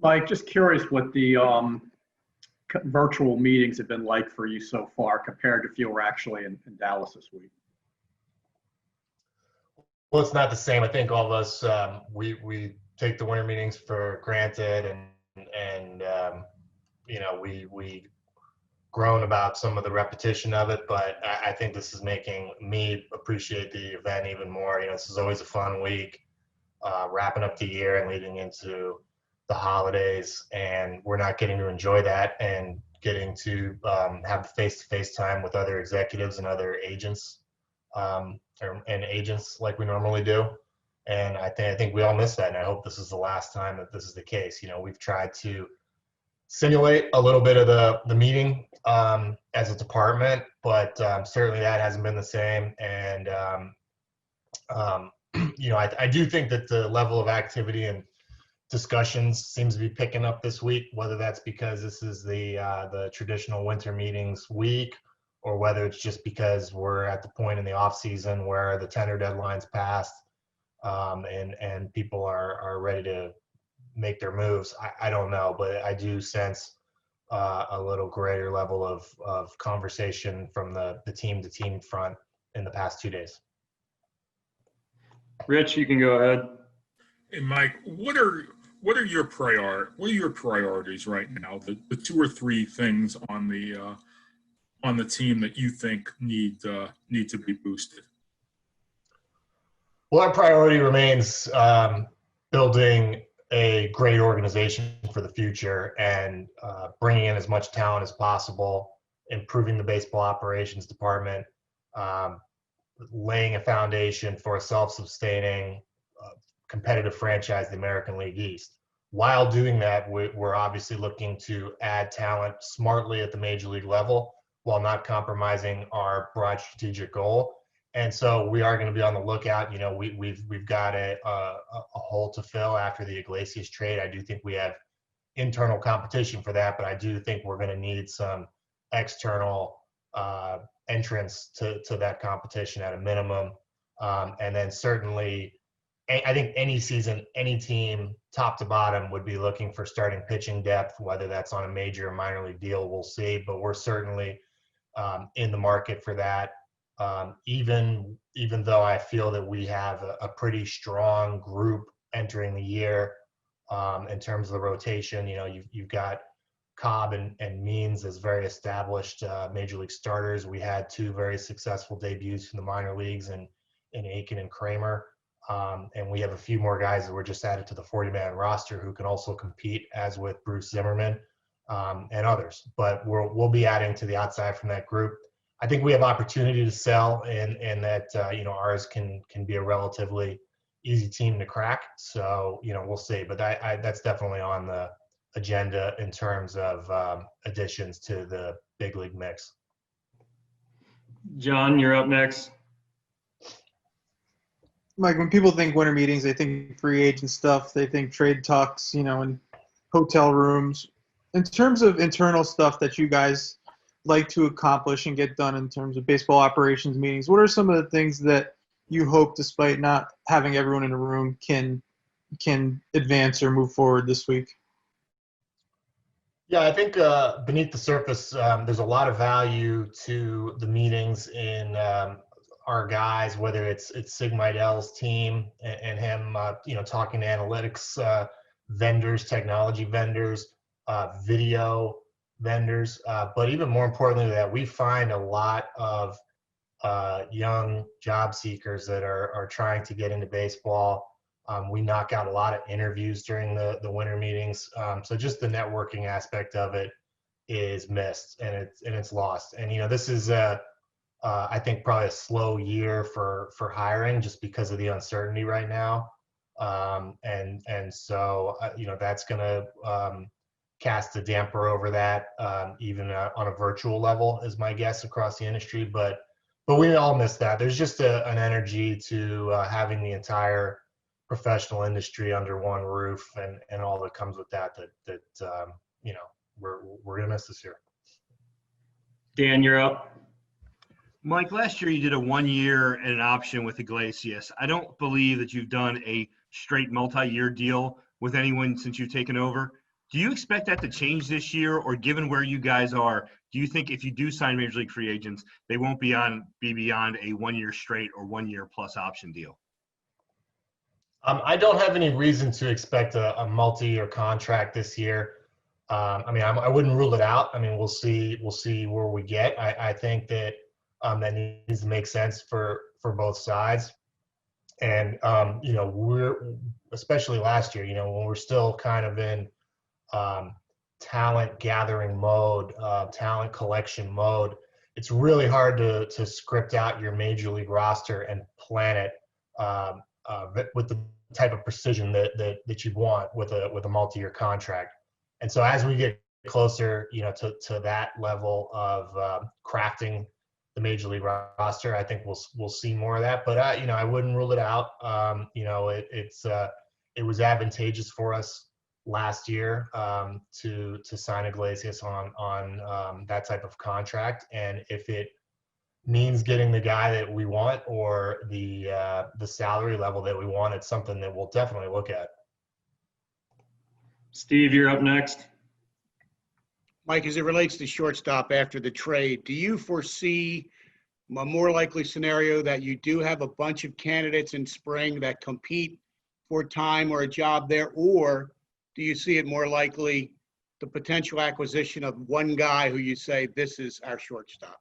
Mike, just curious what the virtual meetings have been like for you so far compared to if you were actually in Dallas this week. Well, it's not the same. I think all of us, we take the winter meetings for granted, and we groan about some of the repetition of it, but I think this is making me appreciate the event even more. This is always a fun week, wrapping up the year and leading into the holidays, and we're not getting to enjoy that and getting to have the face-to-face time with other executives and other agents, and agents like we normally do. And I think we all miss that, and I hope this is the last time that this is the case. We've tried to simulate a little bit of the meeting as a department, but certainly that hasn't been the same. And I do think that the level of activity and discussions seems to be picking up this week, whether that's because this is the traditional winter meetings week, or whether it's just because we're at the point in the off season where the tender deadline's passed, and people are ready to make their moves. I don't know, but I do sense a little greater level of conversation from the team to team front in the past 2 days. Rich, you can go ahead. Hey, Mike, what are your priorities right now? The 2 or 3 things on the team that you think need to be boosted. Well, our priority remains building a great organization for the future and bringing in as much talent as possible, improving the baseball operations department, laying a foundation for a self-sustaining, competitive franchise, the American League East. While doing that, we're obviously looking to add talent smartly at the major league level while not compromising our broad strategic goal. And so we are going to be on the lookout. We've got a hole to fill after the Elias trade. I do think we have internal competition for that, but I do think we're going to need some external entrance to that competition at a minimum. And then certainly, I think any season, any team, top to bottom, would be looking for starting pitching depth, whether that's on a major or minor league deal, we'll see. But we're certainly in the market for that. Even though I feel that we have a pretty strong group entering the year in terms of the rotation. You've got Cobb and Means as very established major league starters. We had 2 very successful debuts in the minor leagues in Aiken and Kramer. And we have a few more guys that were just added to the 40-man roster who can also compete, as with Bruce Zimmerman and others. But we'll be adding to the outside from that group. I think we have opportunity to sell, and that ours can be a relatively easy team to crack. So we'll see. But that's definitely on the agenda in terms of additions to the big league mix. John, you're up next. Mike, when people think winter meetings, they think free agent stuff. They think trade talks, in hotel rooms. In terms of internal stuff that you guys like to accomplish and get done in terms of baseball operations meetings, what are some of the things that you hope, despite not having everyone in a room, can advance or move forward this week? Yeah, I think beneath the surface, there's a lot of value to the meetings in our guys, whether it's Sig Meidel's team and him, talking to analytics vendors, technology vendors, video vendors, but even more importantly, that we find a lot of young job seekers that are trying to get into baseball. We knock out a lot of interviews during the winter meetings. So just the networking aspect of it is missed and it's lost. And, this is I think probably a slow year for hiring just because of the uncertainty right now. And so, that's going to cast a damper over that, even on a virtual level, is my guess, across the industry. But we all miss that. There's just an energy to having the entire professional industry under one roof and all that comes with that we're going to miss this year. Dan, you're up. Mike, last year you did a 1 year and an option with Elias. I don't believe that you've done a straight multi-year deal with anyone since you've taken over. Do you expect that to change this year, or given where you guys are, do you think if you do sign major league free agents, they won't be beyond a 1 year straight or 1 year plus option deal? I don't have any reason to expect a multi-year contract this year. I mean, I wouldn't rule it out. I mean, we'll see where we get. I think that that needs to make sense for both sides. And you know, we're especially last year, you know, when we're still kind of in talent gathering mode, talent collection mode, it's really hard to script out your major league roster and plan it with the type of precision that you'd want with a multi-year contract. And so as we get closer, you know, to that level of crafting the major league roster, I think we'll see more of that. But you know, I wouldn't rule it out. You know, it was advantageous for us last year to sign Iglesias on that type of contract, and if it means getting the guy that we want or the salary level that we want, it's something that we'll definitely look at. Steve, you're up next. Mike, as it relates to shortstop after the trade, do you foresee a more likely scenario that you do have a bunch of candidates in spring that compete for time or a job there, or do you see it more likely the potential acquisition of one guy who you say, this is our shortstop?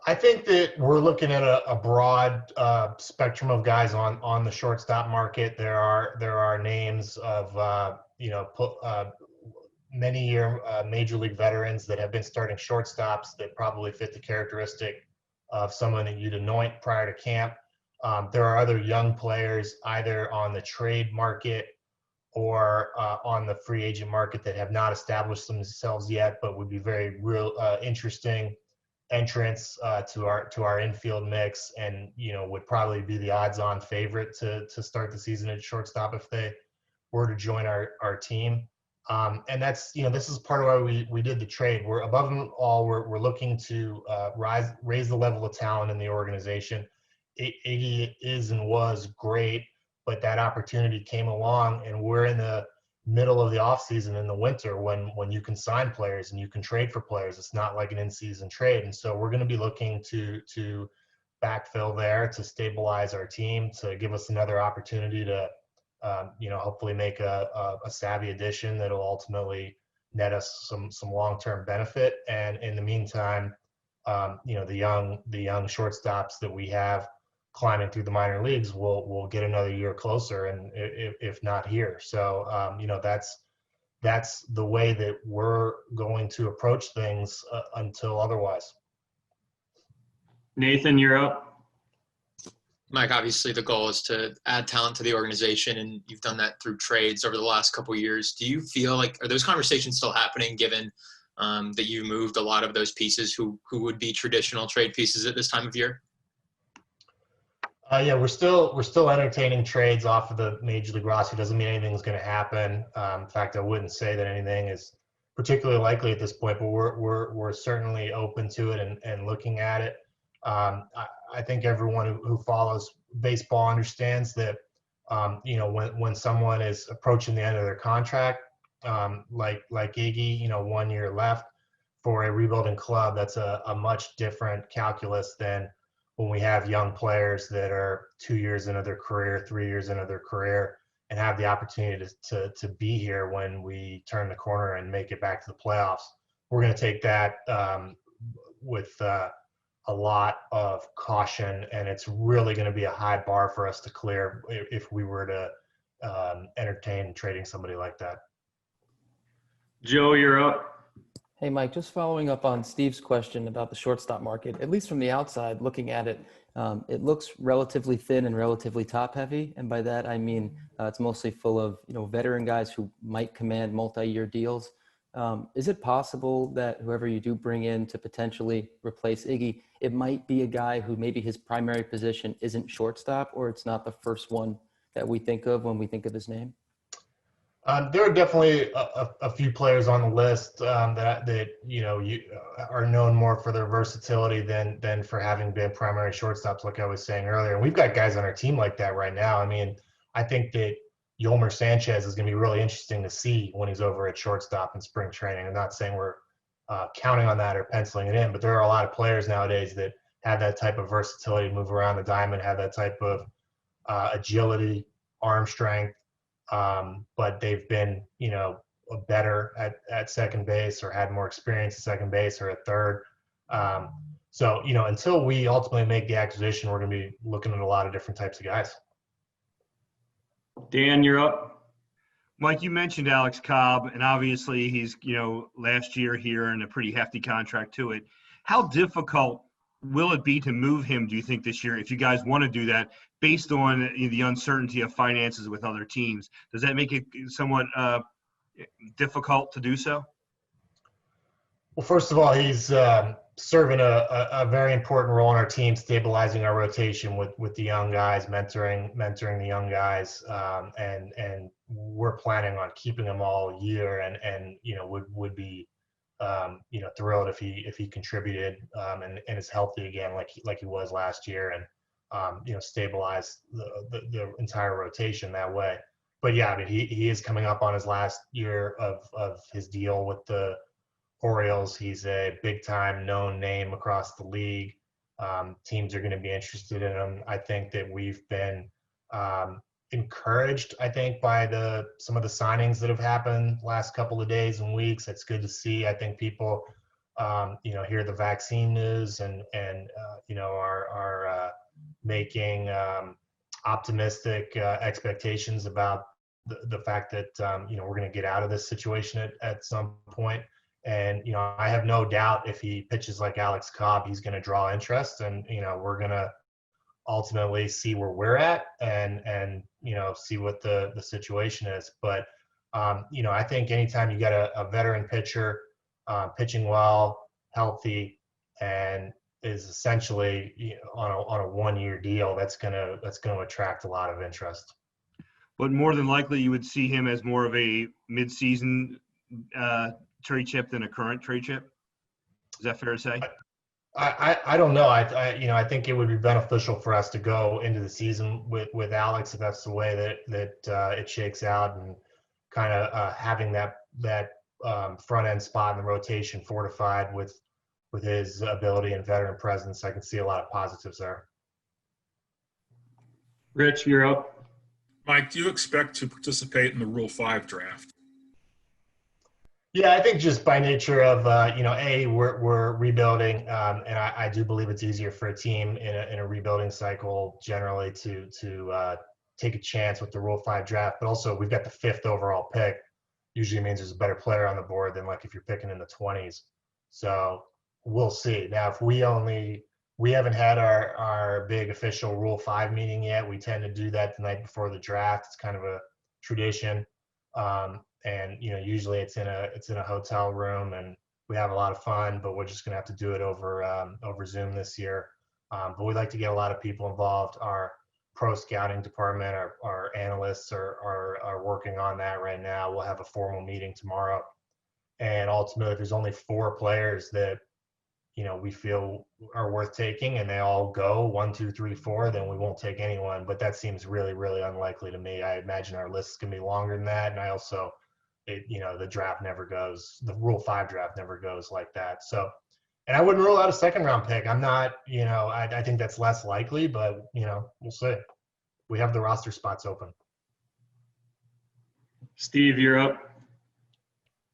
I think that we're looking at a broad spectrum of guys on the shortstop market. There are names of you know, many-year major league veterans that have been starting shortstops that probably fit the characteristic of someone that you'd anoint prior to camp. There are other young players either on the trade market or on the free agent market that have not established themselves yet, but would be very interesting entrants to our infield mix, and you know, would probably be the odds-on favorite to start the season at shortstop if they were to join our team. And that's, you know, this is part of why we did the trade. We're above all, we're looking to raise the level of talent in the organization. Iggy is and was great, but that opportunity came along, and we're in the middle of the offseason in the winter when you can sign players and you can trade for players. It's not like an in-season trade. And so we're going to be looking to backfill there, to stabilize our team, to give us another opportunity to you know, hopefully make a savvy addition that'll ultimately net us some long-term benefit. And in the meantime, you know, the young shortstops that we have climbing through the minor leagues will get another year closer, and if not here. So you know, that's the way that we're going to approach things until otherwise. Nathan, you're up. Mike, obviously the goal is to add talent to the organization, and you've done that through trades over the last couple of years. Do you feel like, are those conversations still happening, given that you moved a lot of those pieces who would be traditional trade pieces at this time of year? Yeah, we're still entertaining trades off of the major league roster. Doesn't mean anything's going to happen. In fact, I wouldn't say that anything is particularly likely at this point, but we're certainly open to it and looking at it. I think everyone who follows baseball understands that you know, when someone is approaching the end of their contract, like Iggy, you know, 1 year left for a rebuilding club, that's a much different calculus than when we have young players that are 2 years into their career, 3 years into their career, and have the opportunity to be here when we turn the corner and make it back to the playoffs. We're going to take that with a lot of caution, and it's really going to be a high bar for us to clear if we were to entertain trading somebody like that. Joe, you're up. Hey, Mike, just following up on Steve's question about the shortstop market, at least from the outside looking at it, it looks relatively thin and relatively top heavy. And by that, I mean, it's mostly full of, you know, veteran guys who might command multi-year deals. Is it possible that whoever you do bring in to potentially replace Iggy, it might be a guy who maybe his primary position isn't shortstop, or it's not the first one that we think of when we think of his name? There are definitely a few players on the list that you know, are known more for their versatility than for having been primary shortstops, like I was saying earlier. And we've got guys on our team like that right now. I mean, I think that Yolmer Sanchez is going to be really interesting to see when he's over at shortstop in spring training. I'm not saying we're counting on that or penciling it in, but there are a lot of players nowadays that have that type of versatility to move around the diamond, have that type of agility, arm strength, but they've been, better at second base or had more experience at second base or at third. So, until we ultimately make the acquisition, we're going to be looking at a lot of different types of guys. Dan, you're up. Mike, you mentioned Alex Cobb, and obviously he's, last year here and a pretty hefty contract to it. How difficult will it be to move him, do you think, this year, if you guys want to do that, based on the uncertainty of finances with other teams? Does that make it somewhat difficult to do so? Well, first of all, he's serving a very important role in our team, stabilizing our rotation with the young guys, mentoring the young guys, and we're planning on keeping them all year, and would be thrilled if he contributed and is healthy again like he was last year, and stabilize the entire rotation that way. But yeah, I mean he is coming up on his last year of his deal with the Orioles. He's a big-time known name across the league. Teams are going to be interested in him. I think that we've been encouraged, by some of the signings that have happened last couple of days and weeks. It's good to see. I think people, hear the vaccine news and are making optimistic expectations about the fact that, we're going to get out of this situation at some point. And, I have no doubt if he pitches like Alex Cobb, he's going to draw interest, and, we're going to ultimately see where we're at and see what the situation is. But, I think anytime you got a veteran pitcher pitching well, healthy, and is essentially on a 1-year deal, that's going to attract a lot of interest. But more than likely, you would see him as more of a mid-season trade chip than a current trade chip. Is that fair to say? I don't know. I think it would be beneficial for us to go into the season with Alex if that's the way that it shakes out, and kind of having that front end spot in the rotation fortified with his ability and veteran presence. I can see a lot of positives there. Rich, you're up. Mike, do you expect to participate in the Rule 5 draft? Yeah, I think just by nature of, we're rebuilding, and I do believe it's easier for a team in a rebuilding cycle generally to take a chance with the Rule 5 draft. But also, we've got the 5th overall pick. Usually means there's a better player on the board than if you're picking in the 20s. So we'll see. Now, if we haven't had our big official Rule 5 meeting yet. We tend to do that the night before the draft. It's kind of a tradition. And usually it's in a hotel room, and we have a lot of fun, but we're just going to have to do it over Zoom this year. But we'd like to get a lot of people involved. Our pro scouting department, our analysts are working on that right now. We'll have a formal meeting tomorrow. And ultimately, if there's only 4 players that, we feel are worth taking, and they all go 1, 2, 3, 4, then we won't take anyone. But that seems really, really unlikely to me. I imagine our list is going to be longer than that. And I also, the draft never goes, the Rule 5 draft never goes like that. So, and I wouldn't rule out a 2nd round pick. I'm not, I think that's less likely, but, we'll see. We have the roster spots open. Steve, you're up.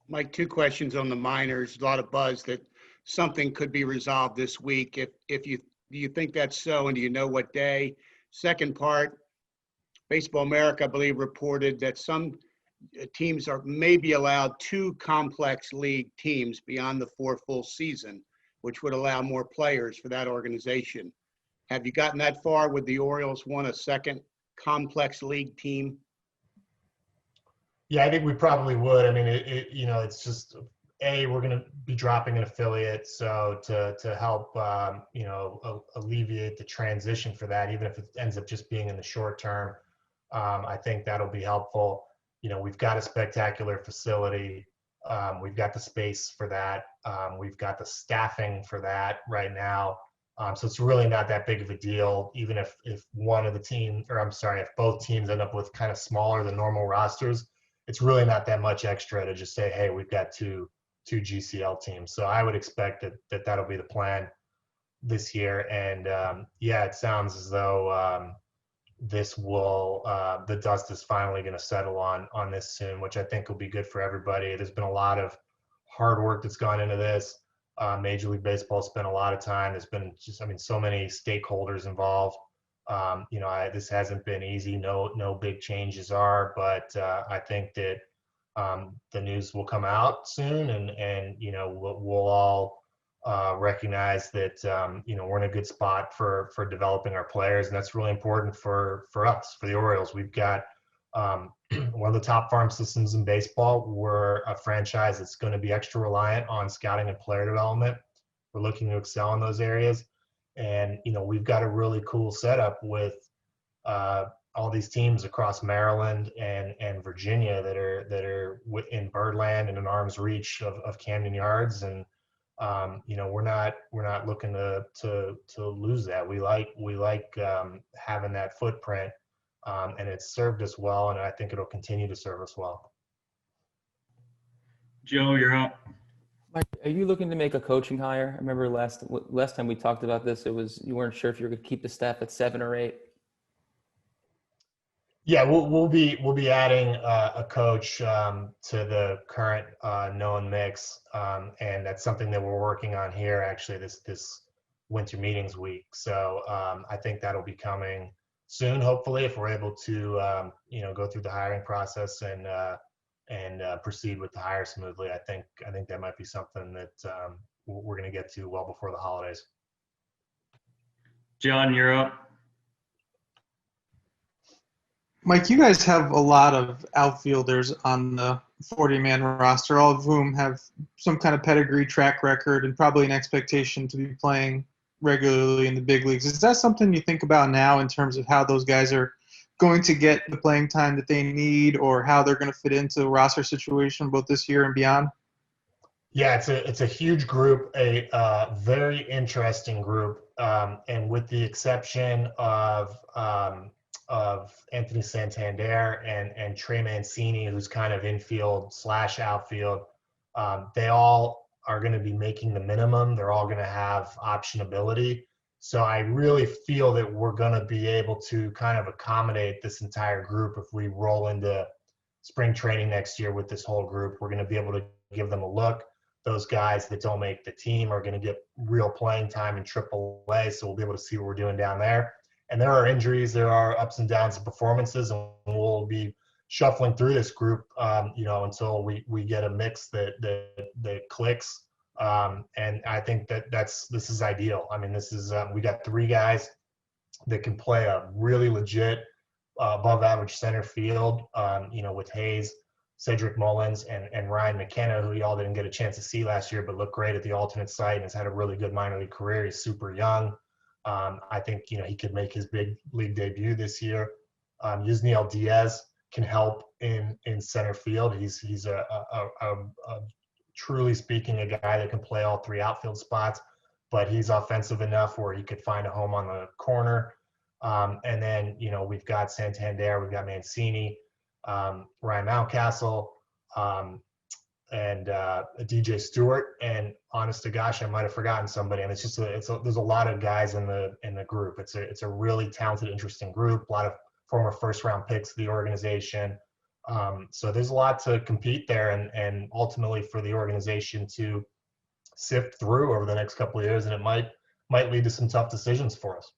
Mike, 2 questions on the minors. A lot of buzz that something could be resolved this week. If do you think that's so, and do you know what day? Second part, Baseball America, I believe, reported that some teams are maybe allowed 2 complex league teams beyond the 4 full season, which would allow more players for that organization. Have you gotten that far? Would the Orioles want a 2nd complex league team? Yeah, I think we probably would. I mean, it's just, we're going to be dropping an affiliate, so to help, alleviate the transition for that, even if it ends up just being in the short term, I think that'll be helpful. We've got a spectacular facility. We've got the space for that. We've got the staffing for that right now. So it's really not that big of a deal, even if one of the team, or I'm sorry, if both teams end up with kind of smaller than normal rosters, it's really not that much extra to just say, hey, we've got two GCL teams. So I would expect that'll be the plan this year. And yeah, it sounds as though this will the dust is finally going to settle on this soon, which I think will be good for everybody. There's been a lot of hard work that's gone into this. Major League Baseball spent a lot of time. There's been so many stakeholders involved. This hasn't been easy. No big changes are, but I think that the news will come out soon, and we'll all recognize that we're in a good spot for developing our players, and that's really important for us, for the Orioles. We've got one of the top farm systems in baseball. We're a franchise that's going to be extra reliant on scouting and player development. We're looking to excel in those areas, and we've got a really cool setup with all these teams across Maryland and Virginia that are in Birdland and in arm's reach of Camden Yards, and we're not looking to lose that. We like having that footprint, and it's served us well, and I think it'll continue to serve us well. Joe, you're up. Mike, are you looking to make a coaching hire? I remember last time we talked about this, it was you weren't sure if you were going to keep the staff at 7 or 8. Yeah, we'll be adding a coach to the current known mix, and that's something that we're working on here actually this winter meetings week. So I think that'll be coming soon, hopefully, if we're able to go through the hiring process and proceed with the hire smoothly. I think that might be something that we're going to get to well before the holidays. John, you're up. Mike, you guys have a lot of outfielders on the 40-man roster, all of whom have some kind of pedigree, track record, and probably an expectation to be playing regularly in the big leagues. Is that something you think about now in terms of how those guys are going to get the playing time that they need, or how they're going to fit into the roster situation both this year and beyond? Yeah, it's a huge group, a very interesting group, and with the exception of Anthony Santander and Trey Mancini, who's kind of infield / outfield, they all are going to be making the minimum. They're all going to have optionability. So I really feel that we're going to be able to kind of accommodate this entire group if we roll into spring training next year with this whole group. We're going to be able to give them a look. Those guys that don't make the team are going to get real playing time in AAA, so we'll be able to see what we're doing down there. And there are injuries, there are ups and downs of performances, and we'll be shuffling through this group, until we get a mix that clicks. And I think this is ideal. I mean, this is we got 3 guys that can play a really legit above average center field, with Hayes, Cedric Mullins, and Ryan McKenna, who y'all didn't get a chance to see last year, but looked great at the alternate site and has had a really good minor league career. He's super young. I think, he could make his big league debut this year. Yusniel Diaz can help in center field. He's a truly speaking, a guy that can play all 3 outfield spots, but he's offensive enough where he could find a home on the corner. And then, we've got Santander, we've got Mancini, Ryan Mountcastle, and DJ Stewart, and honest to gosh, I might have forgotten somebody. And it's just there's a lot of guys in the group. It's a really talented, interesting group. A lot of former first-round picks of the organization. So there's a lot to compete there, and ultimately for the organization to sift through over the next couple of years, and it might lead to some tough decisions for us.